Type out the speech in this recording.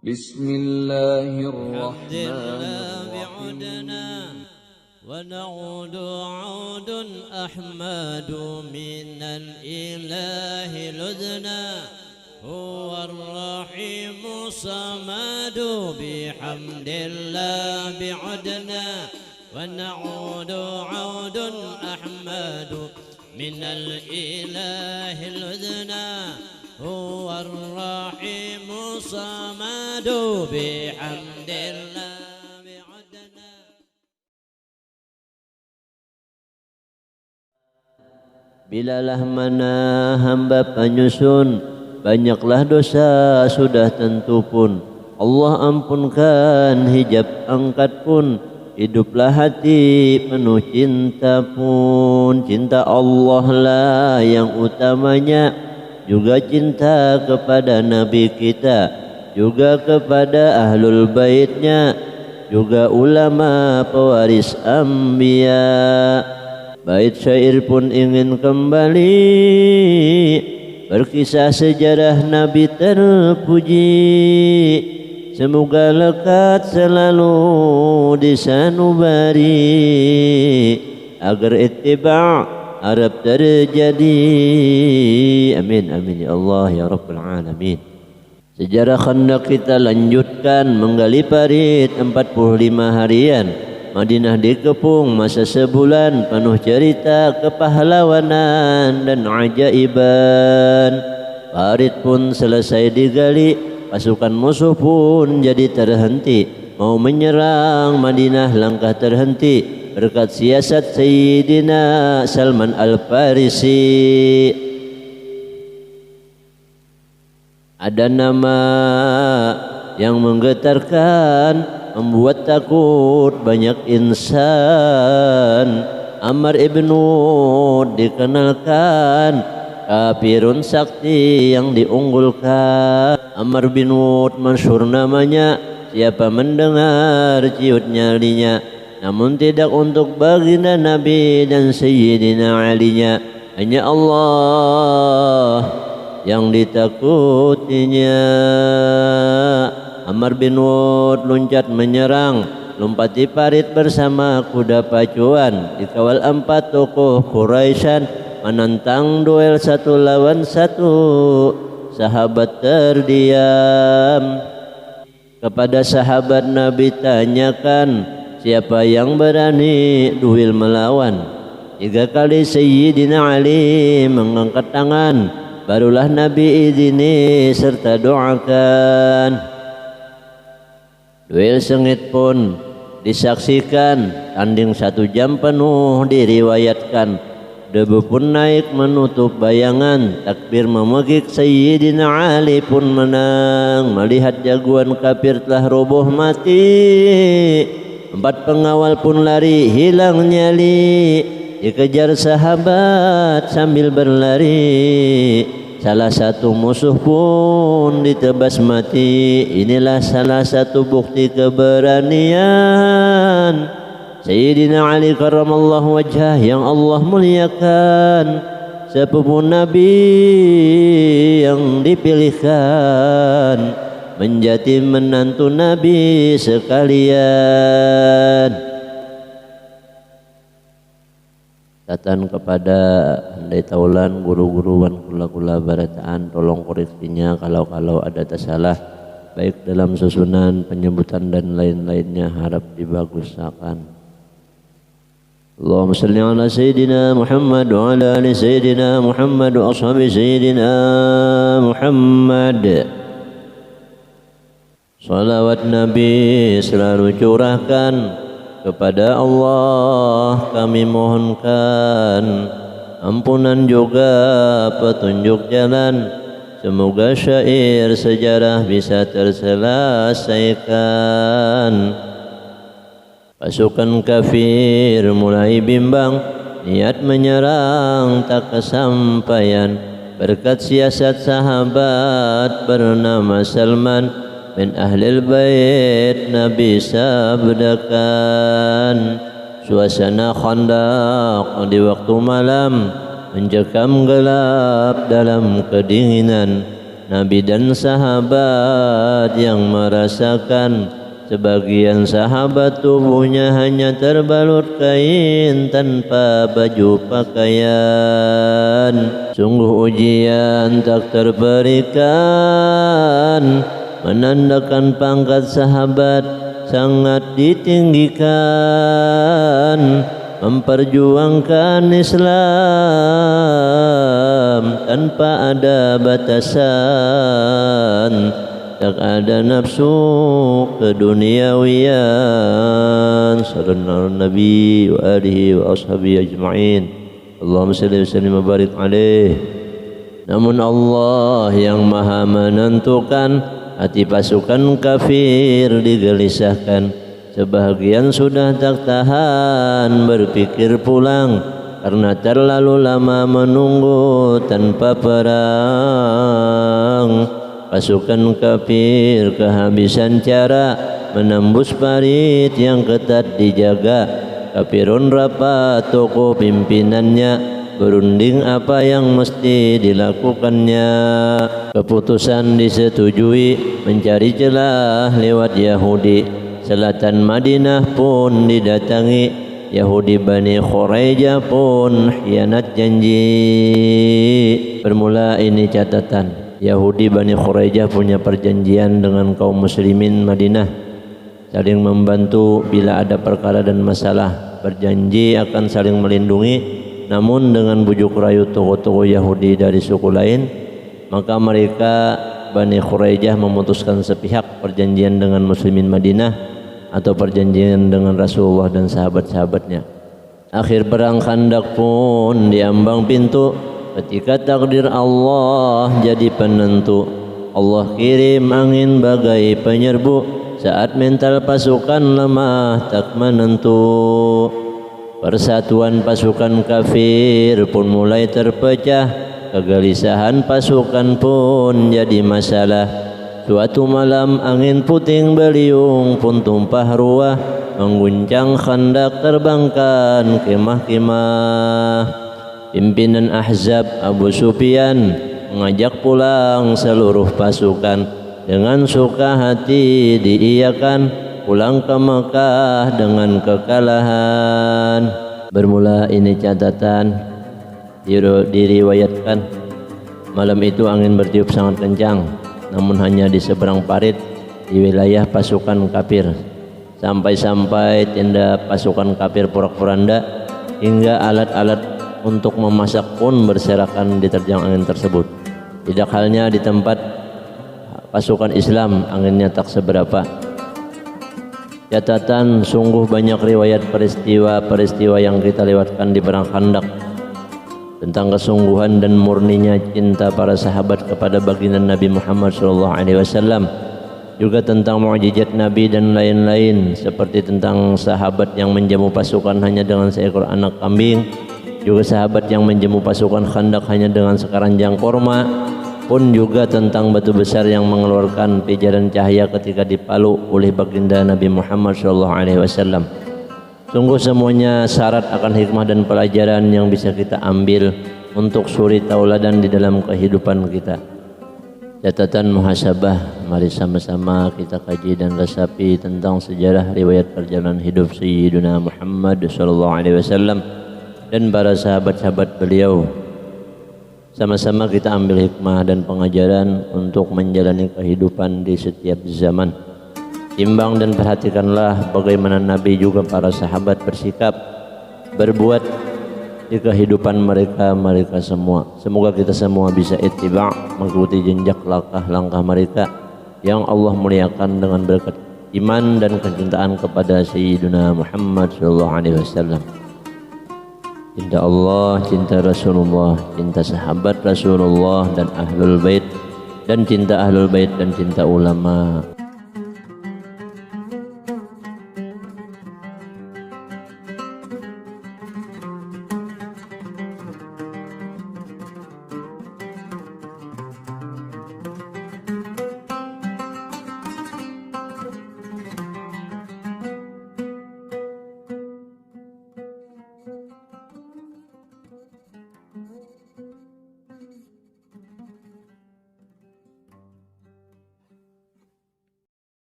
Bismillahirrahmanirrahim. ونعود عود أحمد من الإله لذنا هو الرحيم صمد بحمد الله بعدنا ونعود عود أحمد من الإله لذنا هو الرحيم صمد بحمد الله بعدنا. Bilalah mana hamba penyusun, banyaklah dosa sudah tentu pun. Allah ampunkan, hijab angkat pun. Hiduplah hati penuh cinta pun. Cinta Allah lah yang utamanya, juga cinta kepada Nabi kita, juga kepada ahlul baitnya, juga ulama pewaris anbiya. Bait syair pun ingin kembali, berkisah sejarah Nabi terpuji. Semoga lekat selalu di sanubari, agar ittiba' harap terjadi. Amin amin ya Allah ya Rabbal Alamin. Sejarah Khandaq kita lanjutkan, menggali parit 45 harian. Madinah dikepung masa sebulan, penuh cerita kepahlawanan dan ajaiban. Parit pun selesai digali, pasukan musuh pun jadi terhenti. Mau menyerang Madinah langkah terhenti, berkat siasat Sayyidina Salman Al-Farisi. Ada nama yang menggetarkan, membuat takut banyak insan. Ammar ibn Ud dikenalkan, kafirun sakti yang diunggulkan. Ammar bin Ud masyhur namanya, siapa mendengar ciut nyalinya. Namun tidak untuk baginda Nabi dan Sayyidina Alinya, hanya Allah yang ditakutinya. Ammar bin Ud loncat menyerang, lompati parit bersama kuda pacuan. Dikawal 4 tokoh Quraisyan, menantang duel 1 lawan 1. Sahabat terdiam. Kepada sahabat Nabi tanyakan, siapa yang berani duel melawan? 3 kali Sayyidina Ali mengangkat tangan, barulah Nabi izini serta doakan. Duel sengit pun disaksikan, tanding 1 jam penuh diriwayatkan. Debu pun naik menutup bayangan, takbir memegik Sayyidina Ali pun menang. Melihat jagoan kafir telah roboh mati, 4 pengawal pun lari hilang nyali. Dikejar sahabat sambil berlari, salah satu musuh pun ditebas mati. Inilah salah satu bukti keberanian Sayyidina Ali karramallahu wajhah yang Allah muliakan, sepupu Nabi yang dipilihkan, menjadi menantu Nabi sekalian. Tatan kepada handai taulan guru-guruan kula-kula barataan, tolong koreksinya kalau ada tersalah, baik dalam susunan penyebutan dan lain-lainnya, harap dibagusakan. Allahumma salli ala Sayyidina Muhammad wa ala ali Sayyidina Muhammad wa ashabi Sayyidina Muhammad. Salawat Nabi selalu curahkan kepada Allah, kami mohonkan ampunan juga petunjuk jalan. Semoga syair sejarah bisa terselesaikan. Pasukan kafir mulai bimbang, niat menyerang tak kesampaian. Berkat siasat sahabat bernama Salman bin Ahlil Bait, Nabi sabdakan, suasana Khandaq di waktu malam mencekam gelap dalam kedinginan. Nabi dan sahabat yang merasakan sebagian sahabat tubuhnya hanya terbalut kain tanpa baju pakaian. Sungguh ujian tak terberikan, menandakan pangkat sahabat sangat ditinggikan, memperjuangkan Islam tanpa ada batasan, tak ada nafsu keduniawian. Sallallahu Nabi wa alihi wa ashabihi ajma'in. Allahumma salli wa sallim wa barik alaih. Namun Allah yang maha menentukan, hati pasukan kafir digelisahkan. Sebahagian sudah tak tahan berpikir pulang, karena terlalu lama menunggu tanpa perang. Pasukan kafir kehabisan cara menembus parit yang ketat dijaga. Kafirun rapat tokoh pimpinannya, berunding apa yang mesti dilakukannya. Keputusan disetujui mencari celah lewat Yahudi. Selatan Madinah pun didatangi. Yahudi Bani Khuraijah pun khianat janji. Bermula ini catatan. Yahudi Bani Khuraijah punya perjanjian dengan kaum muslimin Madinah, saling membantu bila ada perkara dan masalah, berjanji akan saling melindungi. Namun dengan bujuk rayu tokoh-tokoh Yahudi dari suku lain, maka mereka Bani Khuraijah memutuskan sepihak perjanjian dengan muslimin Madinah atau perjanjian dengan Rasulullah dan sahabat-sahabatnya. Akhir perang Khandaq pun diambang pintu ketika takdir Allah jadi penentu. Allah kirim angin bagai penyerbu saat mental pasukan lemah tak menentu. Persatuan pasukan kafir pun mulai terpecah, kegelisahan pasukan pun jadi masalah. Suatu malam angin puting beliung pun tumpah ruah, mengguncang Khandaq terbangkan kemah-kemah. Pimpinan Ahzab Abu Sufyan mengajak pulang seluruh pasukan. Dengan suka hati diiyakan pulang ke Mekah dengan kekalahan. Bermula ini catatan, diriwayatkan malam itu angin bertiup sangat kencang, namun hanya di seberang parit di wilayah pasukan kafir. Sampai-sampai tenda pasukan kafir porak-poranda hingga alat-alat untuk memasak pun berserakan diterjang angin tersebut. Tidak halnya di tempat pasukan Islam, anginnya tak seberapa. Catatan, sungguh banyak riwayat peristiwa-peristiwa yang kita lewatkan di perang Khandaq tentang kesungguhan dan murninya cinta para sahabat kepada baginda Nabi Muhammad SAW, juga tentang mukjizat Nabi dan lain-lain, seperti tentang sahabat yang menjamu pasukan hanya dengan seekor anak kambing, juga sahabat yang menjamu pasukan Khandaq hanya dengan sekeranjang korma, pun juga tentang batu besar yang mengeluarkan pijaran cahaya ketika dipalu oleh baginda Nabi Muhammad SAW. Sungguh semuanya syarat akan hikmah dan pelajaran yang bisa kita ambil untuk suri tauladan di dalam kehidupan kita. Catatan muhasabah, mari sama-sama kita kaji dan resapi tentang sejarah riwayat perjalanan hidup Sayyidina Muhammad SAW dan para sahabat-sahabat beliau. Sama-sama kita ambil hikmah dan pengajaran untuk menjalani kehidupan di setiap zaman. Timbang dan perhatikanlah bagaimana Nabi juga para sahabat bersikap, berbuat di kehidupan mereka semua. Semoga kita semua bisa ittiba', mengikuti jejak langkah mereka yang Allah muliakan dengan berkat iman dan kecintaan kepada Sayyidina Muhammad SAW. Cinta Allah, cinta Rasulullah, cinta sahabat Rasulullah dan ahlul bait, dan cinta ahlul bait dan cinta ulama.